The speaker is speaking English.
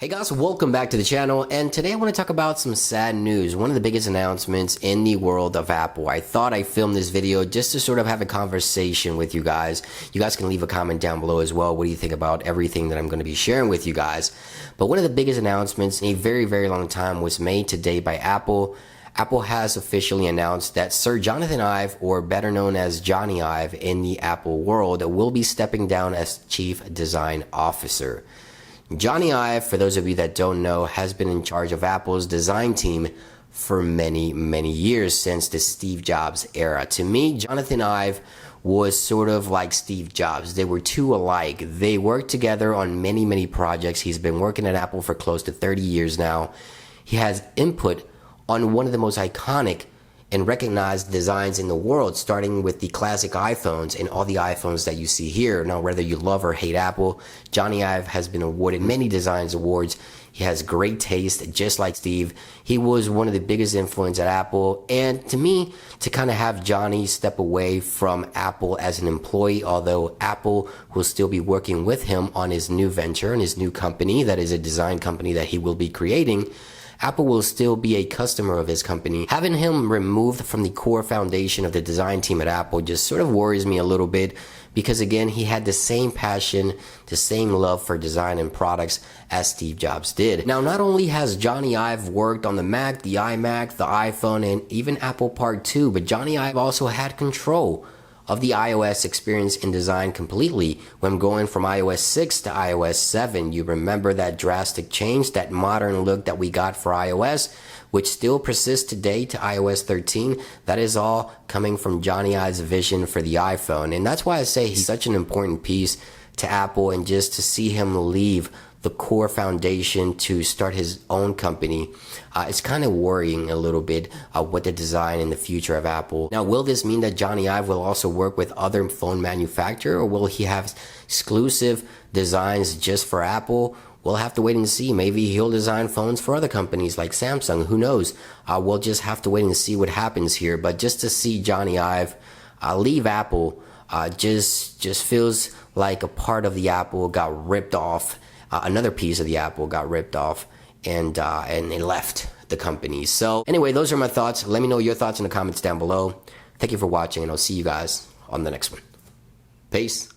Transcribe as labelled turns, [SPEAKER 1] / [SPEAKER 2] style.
[SPEAKER 1] Hey guys, welcome back to the channel, and today I want to talk about some sad news. One of the biggest announcements in the world of Apple. I thought I'd film this video just to sort of have a conversation with you guys. You guys can leave a comment down below as well. What do you think about everything that I'm going to be sharing with you guys? But one of the biggest announcements in a very, very long time was made today by Apple. Apple has officially announced that Sir Jonathan Ive, or better known as Jony Ive in the Apple world, will be stepping down as Chief Design Officer. Jony Ive, for those of you that don't know, has been in charge of Apple's design team for many, many years, since the Steve Jobs era. To me, Jonathan Ive was sort of like Steve Jobs. They were two alike. They worked together on many, many projects. He's been working at Apple for close to 30 years now. He has input on one of the most iconic and recognized designs in the world, starting with the classic iPhones and all the iPhones that you see here. Now, whether you love or hate Apple, Jony Ive has been awarded many designs awards. He has great taste, just like Steve. He was one of the biggest influence at Apple. And to me, to kind of have Jony step away from Apple as an employee, although Apple will still be working with him on his new venture and his new company, that is a design company that he will be creating, Apple will still be a customer of his company. Having him removed from the core foundation of the design team at Apple just sort of worries me a little bit, because again, he had the same passion, the same love for design and products as Steve Jobs did. Now, not only has Jony Ive worked on the Mac, the iMac, the iPhone, and even Apple Part 2, but Jony Ive also had control of the iOS experience in design completely. When going from iOS 6 to iOS 7, you remember that drastic change, that modern look that we got for iOS, which still persists today to iOS 13. That is all coming from Jony Ive's vision for the iPhone. And that's why I say he's such an important piece to Apple, and just to see him leave the core foundation to start his own company, it's kind of worrying a little bit what the design in the future of Apple. Now, will this mean that Jony Ive will also work with other phone manufacturers, or will he have exclusive designs just for Apple? We'll have to wait and see. Maybe he'll design phones for other companies like Samsung. Who knows? We'll just have to wait and see what happens here. But just to see Jony Ive leave Apple just feels like a part of the Apple got ripped off. Another piece of the Apple got ripped off, and it left the company. So anyway, those are my thoughts. Let me know your thoughts in the comments down below. Thank you for watching, and I'll see you guys on the next one. Peace.